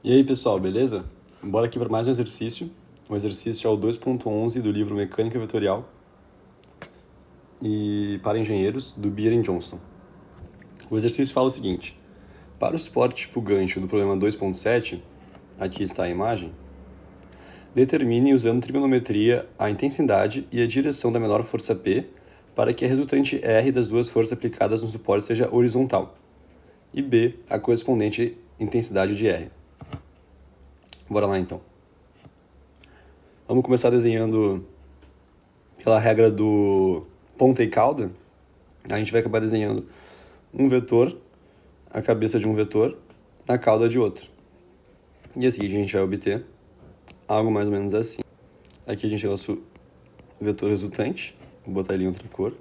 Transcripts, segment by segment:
E aí, pessoal, beleza? Bora aqui para mais um exercício. O exercício é o 2.11 do livro Mecânica Vetorial e para engenheiros, do Beer Johnston. O exercício fala o seguinte: para o suporte tipo gancho do problema 2.7, aqui está a imagem, determine usando trigonometria a intensidade e a direção da menor força P para que a resultante R das duas forças aplicadas no suporte seja horizontal e B, a correspondente intensidade de R. Bora lá então. Vamos começar desenhando pela regra do ponta e cauda. A gente vai acabar desenhando um vetor, a cabeça de um vetor, a cauda de outro. E assim a gente vai obter algo mais ou menos assim. Aqui a gente tem o nosso vetor resultante. Vou botar ele em outra cor.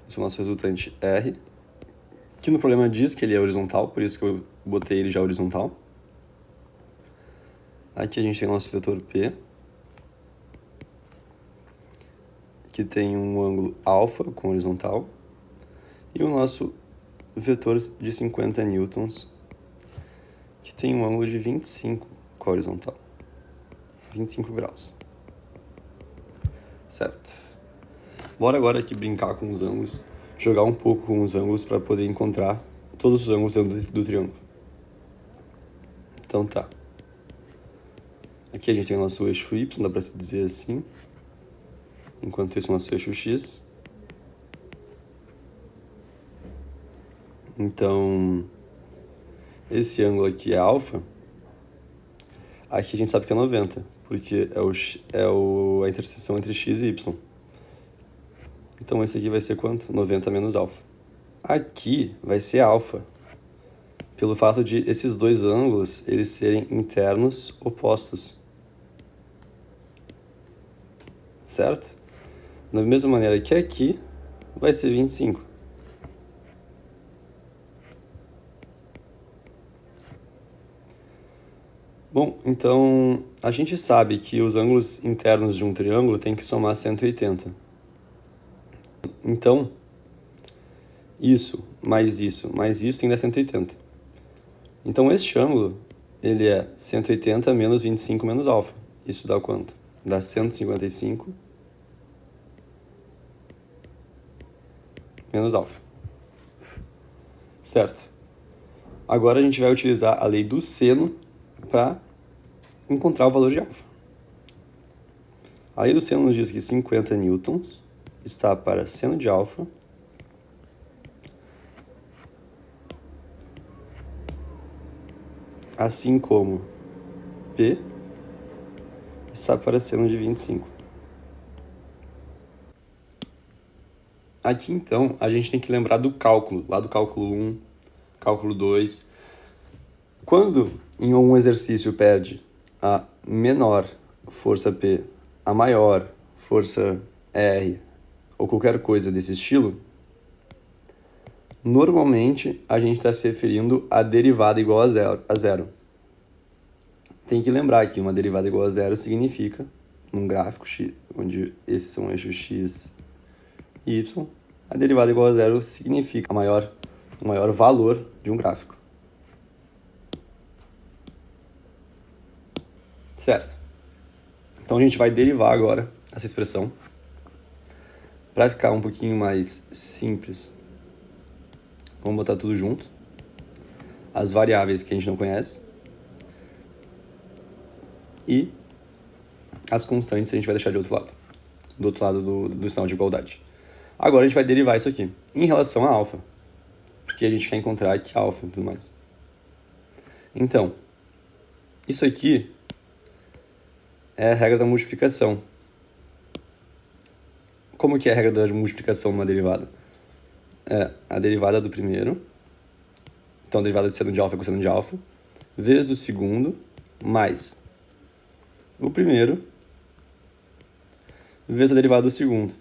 Esse é o nosso resultante R, que no problema diz que ele é horizontal, por isso que eu botei ele já horizontal. Aqui a gente tem o nosso vetor P, que tem um ângulo alfa com horizontal, e o nosso vetor de 50 newtons, que tem um ângulo de 25 com a horizontal, 25 graus. Certo. Bora agora aqui brincar com os ângulos, jogar um pouco com os ângulos para poder encontrar todos os ângulos dentro do triângulo. Então tá. Aqui a gente tem o nosso eixo Y, dá para se dizer assim. Enquanto esse é o nosso eixo X. Então, esse ângulo aqui é alfa. Aqui a gente sabe que é 90, porque a interseção entre x e y. Então esse aqui vai ser quanto? 90 menos alfa. Aqui vai ser alfa, pelo fato de esses dois ângulos eles serem internos opostos. Certo? Da mesma maneira que aqui vai ser 25. Bom, então a gente sabe que os ângulos internos de um triângulo têm que somar 180. Então, isso mais isso tem que dar 180. Então este ângulo, ele é 180 menos 25 menos alfa. Isso dá quanto? Dá 155 menos alfa. Certo. Agora a gente vai utilizar a lei do seno para encontrar o valor de alfa. A lei do seno nos diz que 50 newtons está para seno de alfa assim como P está para seno de 25. Aqui, então, a gente tem que lembrar do cálculo, lá do cálculo 1, cálculo 2. Quando em um exercício perde a menor força P, a maior força R, ou qualquer coisa desse estilo, normalmente a gente está se referindo a derivada igual a zero. Tem que lembrar que uma derivada igual a zero significa, num gráfico x, onde esses são eixos x e y, a derivada igual a zero significa o maior valor de um gráfico. Certo. Então a gente vai derivar agora essa expressão. Para ficar um pouquinho mais simples, vamos botar tudo junto. As variáveis que a gente não conhece. E as constantes a gente vai deixar de outro lado. Do outro lado do sinal de igualdade. Agora a gente vai derivar isso aqui em relação a alfa, porque a gente quer encontrar aqui alfa e tudo mais. Então, isso aqui é a regra da multiplicação. Como que é a regra da multiplicação numa derivada? É a derivada do primeiro, então a derivada de seno de alfa é cosseno de alfa, vezes o segundo, mais o primeiro, vezes a derivada do segundo.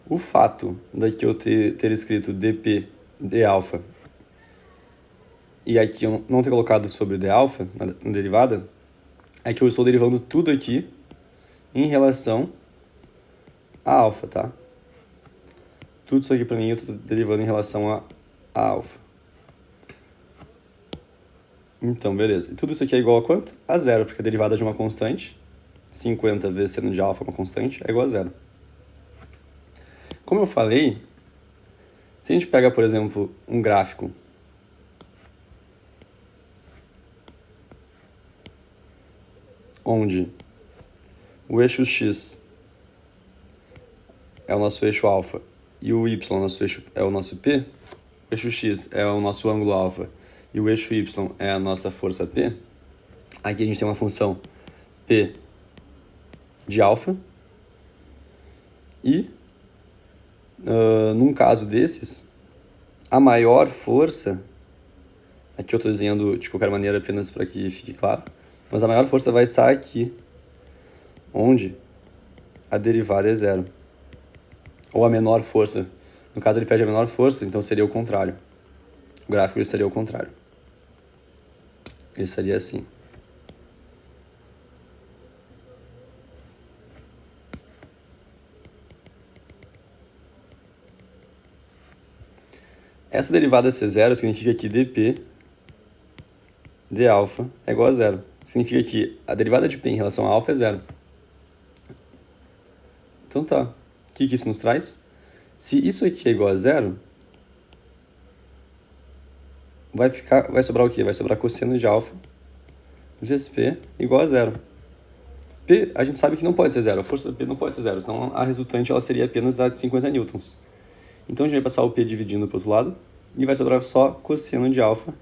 O fato daqui eu ter escrito dp d alfa e aqui eu não ter colocado sobre d alfa na derivada é que eu estou derivando tudo aqui em relação a alfa, tá? Tudo isso aqui para mim eu estou derivando em relação a alfa. Então, beleza. E tudo isso aqui é igual a quanto? A zero, porque a derivada de uma constante, 50 vezes seno de alfa é uma constante, é igual a zero. Como eu falei, se a gente pega, por exemplo, um gráfico onde o eixo x é o nosso eixo alfa e o y é o nosso p, o eixo x é o nosso ângulo alfa e o eixo y é a nossa força p, aqui a gente tem uma função p de alfa e, num caso desses, a maior força, aqui eu estou desenhando de qualquer maneira apenas para que fique claro, mas a maior força vai estar aqui, onde a derivada é zero. Ou a menor força. No caso, ele pede a menor força, então seria o contrário. O gráfico ele seria o contrário. Ele seria assim. Essa derivada ser zero significa que dp de alfa é igual a zero. Significa que a derivada de p em relação a alfa é zero. Então tá. O que isso nos traz? Se isso aqui é igual a zero, vai sobrar o quê? Vai sobrar cosseno de alfa vezes p igual a zero. P, a gente sabe que não pode ser zero. A força P não pode ser zero, senão a resultante ela seria apenas a de 50 newtons. Então a gente vai passar o P dividindo para o outro lado e vai sobrar só cosseno de alfa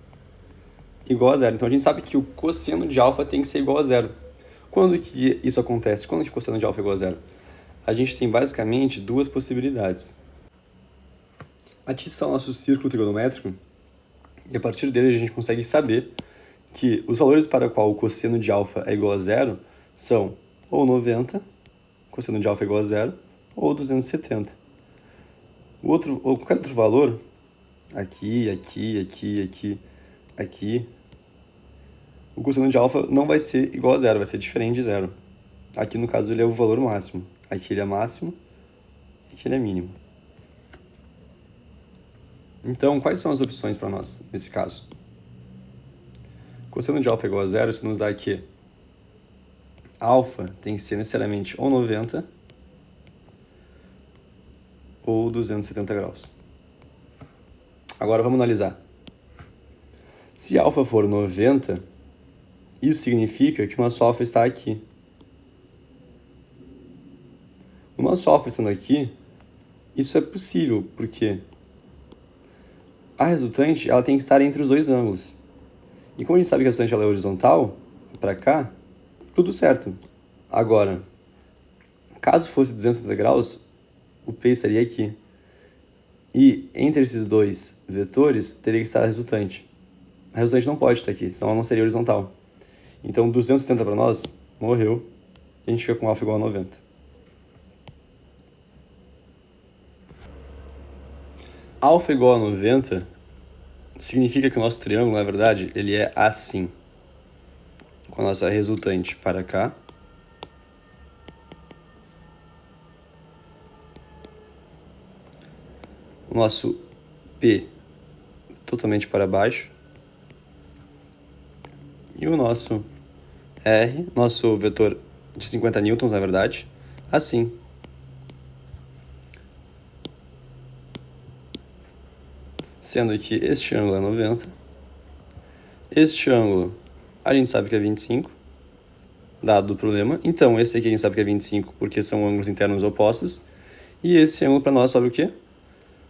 igual a zero. Então a gente sabe que o cosseno de alfa tem que ser igual a zero. Quando que isso acontece? Quando que o cosseno de alfa é igual a zero? A gente tem basicamente duas possibilidades. Aqui está o nosso círculo trigonométrico e a partir dele a gente consegue saber que os valores para o qual o cosseno de alfa é igual a zero são ou 90, cosseno de alfa é igual a zero, ou 270. Ou qualquer outro valor, aqui, o cosseno de alfa não vai ser igual a zero, vai ser diferente de zero. Aqui no caso ele é o valor máximo, aqui ele é máximo, aqui ele é mínimo. Então, quais são as opções para nós nesse caso? Cosseno de alfa é igual a zero, isso nos dá que alfa tem que ser necessariamente ou 90 ou 270 graus. Agora vamos analisar. Se alfa for 90, isso significa que o nosso alfa está aqui. O nosso alfa estando aqui, isso é possível, porque a resultante ela tem que estar entre os dois ângulos. E como a gente sabe que a resultante ela é horizontal, para cá, tudo certo. Agora, caso fosse 270 graus, o P estaria aqui. E entre esses dois vetores, teria que estar a resultante. A resultante não pode estar aqui, senão ela não seria horizontal. Então, 270 para nós, morreu. E a gente fica com alfa igual a 90. Alfa igual a 90 significa que o nosso triângulo, na verdade, ele é assim. Com a nossa resultante para cá. O nosso P totalmente para baixo. E o nosso R, nosso vetor de 50 newtons, na verdade, assim. Sendo que este ângulo é 90. Este ângulo a gente sabe que é 25, dado o problema. Então, esse aqui a gente sabe que é 25 porque são ângulos internos opostos. E esse ângulo para nós sobe o quê?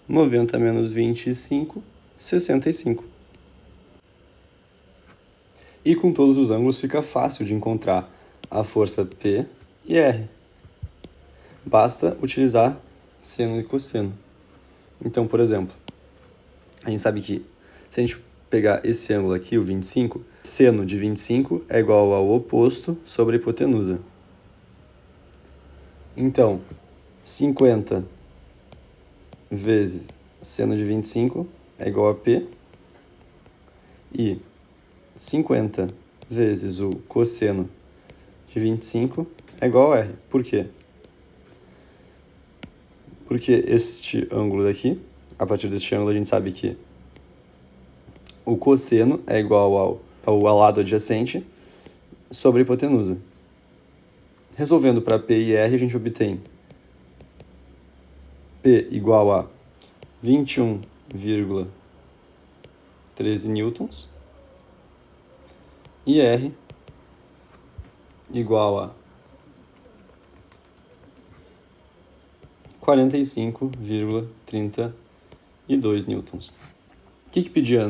90 menos 25, 65. E com todos os ângulos fica fácil de encontrar a força P e R. Basta utilizar seno e cosseno. Então, por exemplo, a gente sabe que se a gente pegar esse ângulo aqui, o 25, seno de 25 é igual ao oposto sobre a hipotenusa. Então, 50 vezes seno de 25 é igual a P. E 50 vezes o cosseno de 25 é igual a R. Por quê? Porque este ângulo daqui, a partir deste ângulo a gente sabe que o cosseno é igual ao lado adjacente sobre a hipotenusa. Resolvendo para P e R, a gente obtém P igual a 21,13 newtons e R igual a 45,32 newtons. O que pedia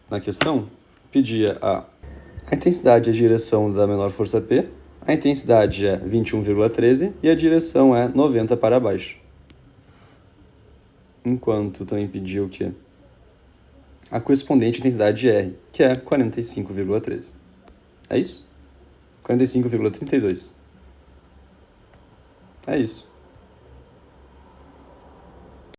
na questão? Pedia a intensidade é a direção da menor força P, a intensidade é 21,13 e a direção é 90 para baixo. Enquanto também pedia o quê? A correspondente intensidade de R, que é 45,13. É isso? 45,32. É isso.